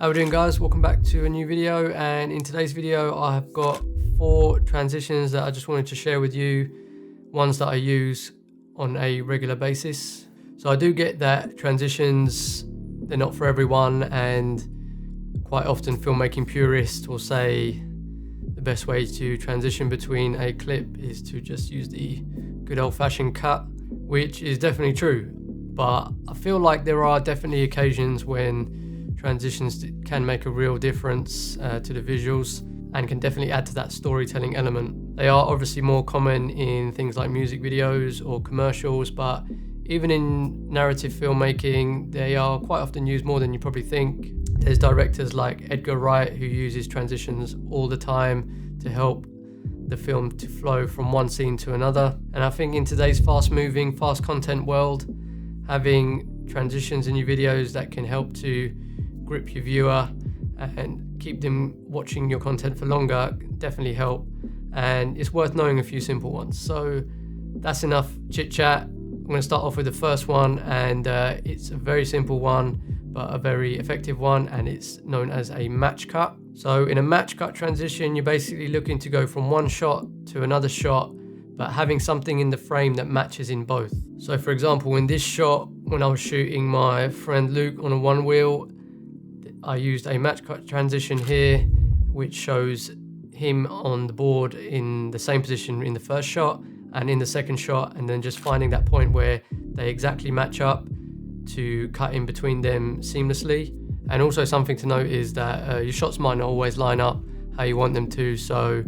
How we doing, guys? Welcome back to a new video, and in today's video I have got 4 transitions that I just wanted to share with you, ones that I use on a regular basis. So I do get that transitions, they're not for everyone, and quite often filmmaking purists will say the best way to transition between a clip is to just use the good old-fashioned cut, which is definitely true, but I feel like there are definitely occasions when transitions can make a real difference to the visuals and can definitely add to that storytelling element. They are obviously more common in things like music videos or commercials, but even in narrative filmmaking, they are quite often used more than you probably think. There's directors like Edgar Wright who uses transitions all the time to help the film to flow from one scene to another. And I think in today's fast-moving, fast content world, having transitions in your videos that can help to grip your viewer and keep them watching your content for longer definitely help, and it's worth knowing a few simple ones. So that's enough chit chat. I'm going to start off with the first one, and it's a very simple one but a very effective one, and it's known as a match cut. So in a match cut transition, you're basically looking to go from one shot to another shot, but having something in the frame that matches in both. So for example, in this shot, when I was shooting my friend Luke on a one wheel, I used a match cut transition here, which shows him on the board in the same position in the first shot and in the second shot, and then just finding that point where they exactly match up to cut in between them seamlessly. And also something to note is that your shots might not always line up how you want them to. So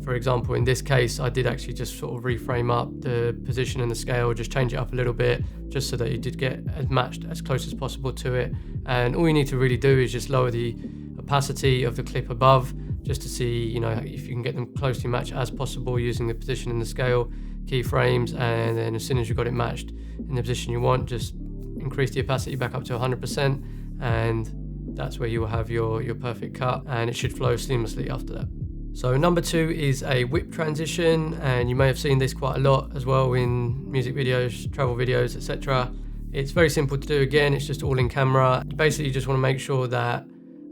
for example, in this case, I did actually just sort of reframe up the position and the scale, just change it up a little bit, just so that you did get as matched as close as possible to it. And all you need to really do is just lower the opacity of the clip above, just to see, you know, if you can get them closely matched as possible using the position and the scale keyframes. And then as soon as you've got it matched in the position you want, just increase the opacity back up to 100%, and that's where you will have your perfect cut, and it should flow seamlessly after that. So number 2 is a whip transition, and you may have seen this quite a lot as well in music videos, travel videos, etc. It's very simple to do. Again, it's just all in camera. You basically just want to make sure that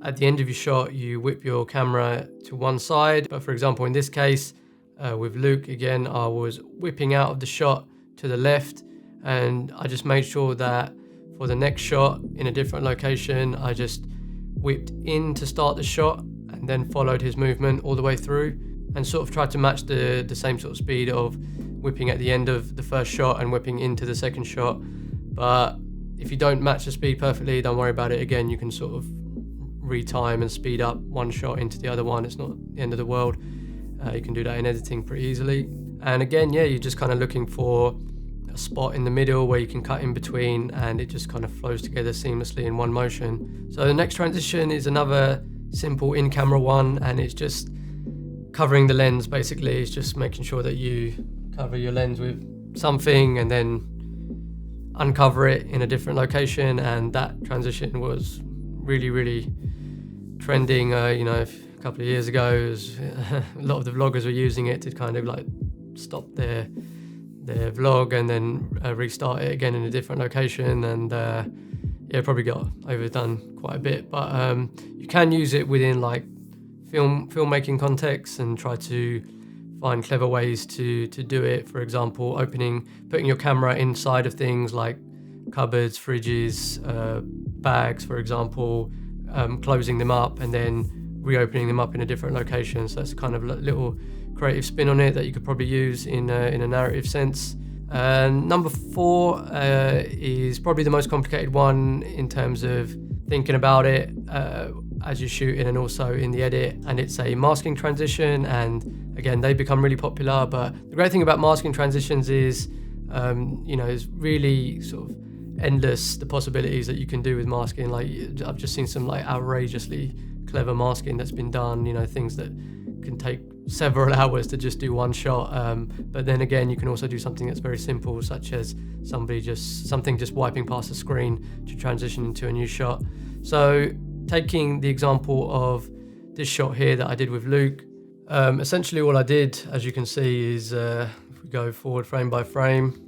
at the end of your shot, you whip your camera to one side. But for example, in this case, with Luke, again, I was whipping out of the shot to the left, and I just made sure that for the next shot in a different location, I just whipped in to start the shot and then followed his movement all the way through, and sort of tried to match the same sort of speed of whipping at the end of the first shot and whipping into the second shot. But if you don't match the speed perfectly, don't worry about it. Again, you can sort of retime and speed up one shot into the other one. It's not the end of the world. You can do that in editing pretty easily. And again, yeah, you're just kind of looking for a spot in the middle where you can cut in between, and it just kind of flows together seamlessly in one motion. So the next transition is another simple in-camera one, and it's just covering the lens. Basically, it's just making sure that you cover your lens with something and then uncover it in a different location. And that transition was really trending. You know, a couple of years ago, a lot of the vloggers were using it to kind of like stop their vlog and then restart it again in a different location, and yeah, probably got overdone quite a bit, but you can use it within like filmmaking contexts and try to find clever ways to do it. For example, putting your camera inside of things like cupboards, fridges, bags, for example, closing them up and then reopening them up in a different location. So that's kind of a little creative spin on it that you could probably use in a narrative sense. Number 4 is probably the most complicated one in terms of thinking about it as you're shooting and also in the edit, and it's a masking transition. And again, they become really popular, but the great thing about masking transitions is you know, it's really sort of endless the possibilities that you can do with masking. Like, I've just seen some like outrageously clever masking that's been done, you know, things that can take several hours to just do one shot, but then again, you can also do something that's very simple, such as something just wiping past the screen to transition into a new shot. So taking the example of this shot here that I did with Luke, essentially all I did, as you can see, is if we go forward frame by frame,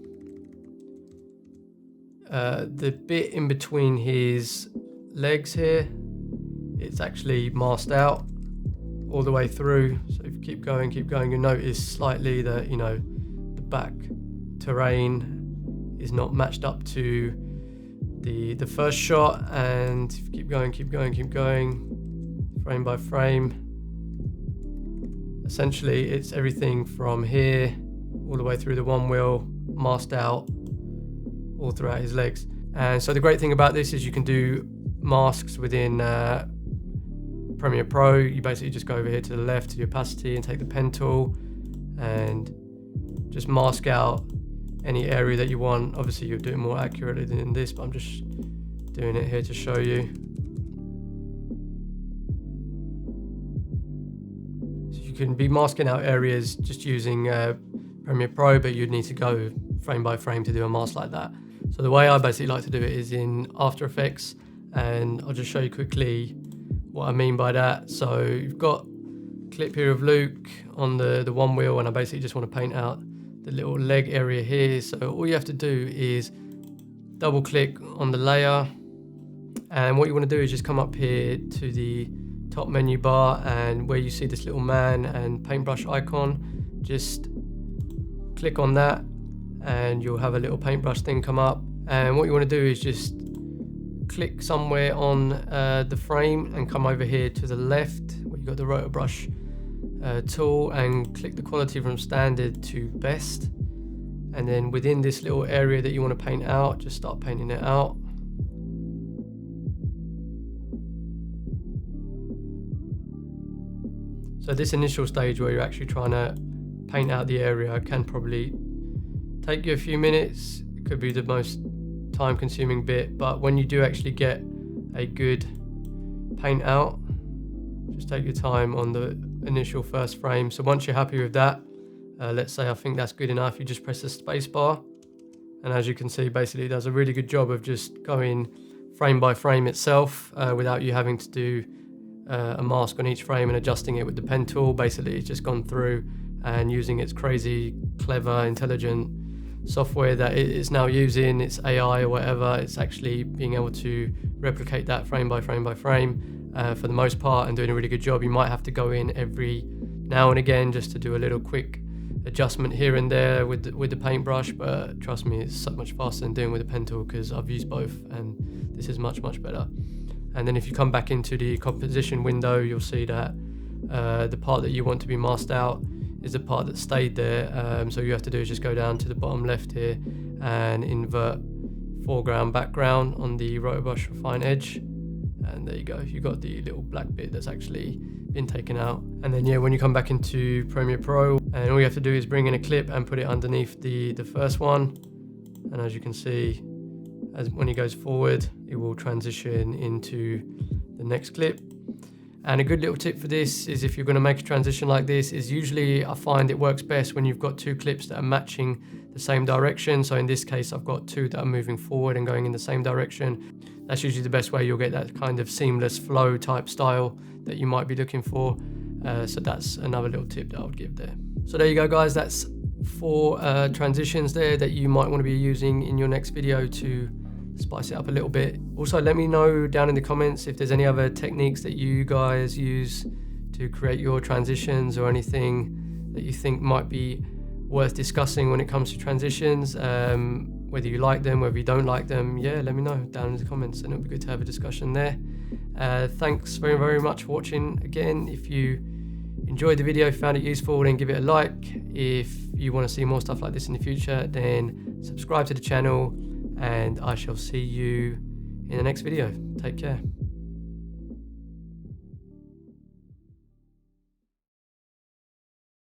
the bit in between his legs here, it's actually masked out all the way through. So if you keep going, you'll notice slightly that, you know, the back terrain is not matched up to the first shot. And if you keep going, frame by frame, essentially it's everything from here all the way through the one wheel, masked out all throughout his legs. And so the great thing about this is you can do masks within Premiere Pro. You basically just go over here to the left to the opacity and take the pen tool and just mask out any area that you want. Obviously you'll do it more accurately than this, but I'm just doing it here to show you. So you can be masking out areas just using Premiere Pro, but you'd need to go frame by frame to do a mask like that. So the way I basically like to do it is in After Effects, and I'll just show you quickly what I mean by that. So you've got a clip here of Luke on the one wheel, and I basically just want to paint out the little leg area here. So all you have to do is double click on the layer, and what you want to do is just come up here to the top menu bar, and where you see this little man and paintbrush icon, just click on that and you'll have a little paintbrush thing come up. And what you want to do is just click somewhere on the frame and come over here to the left where you've got the rotor brush tool, and click the quality from standard to best. And then within this little area that you want to paint out, just start painting it out. So this initial stage where you're actually trying to paint out the area can probably take you a few minutes. It could be the most time consuming bit, but when you do actually get a good paint out, just take your time on the initial first frame. So once you're happy with that, let's say I think that's good enough, you just press the space bar, and as you can see, basically it does a really good job of just going frame by frame itself without you having to do a mask on each frame and adjusting it with the pen tool. Basically it's just gone through and using its crazy clever intelligent software that it is now using, its AI or whatever, it's actually being able to replicate that frame by frame by frame for the most part, and doing a really good job. You might have to go in every now and again just to do a little quick adjustment here and there with the paintbrush, but trust me, it's so much faster than doing with a pen tool, because I've used both and this is much better. And then if you come back into the composition window, you'll see that the part that you want to be masked out is the part that stayed there. So all you have to do is just go down to the bottom left here and invert foreground background on the rotor brush refine edge, and there you go, you got the little black bit that's actually been taken out. And then yeah, when you come back into Premiere Pro, and all you have to do is bring in a clip and put it underneath the first one, and as you can see, when he goes forward, it will transition into the next clip. And a good little tip for this is, if you're going to make a transition like this, is usually I find it works best when you've got two clips that are matching the same direction. So in this case, I've got two that are moving forward and going in the same direction. That's usually the best way. You'll get that kind of seamless flow type style that you might be looking for. So that's another little tip that I would give there. So there you go, guys. That's 4 transitions there that you might want to be using in your next video to spice it up a little bit. Also, let me know down in the comments if there's any other techniques that you guys use to create your transitions, or anything that you think might be worth discussing when it comes to transitions. Whether you like them, whether you don't like them, yeah, let me know down in the comments, and it'll be good to have a discussion there. Thanks very much for watching. Again, if you enjoyed the video, found it useful, then give it a like. If you want to see more stuff like this in the future, then subscribe to the channel, and I shall see you in the next video. Take care.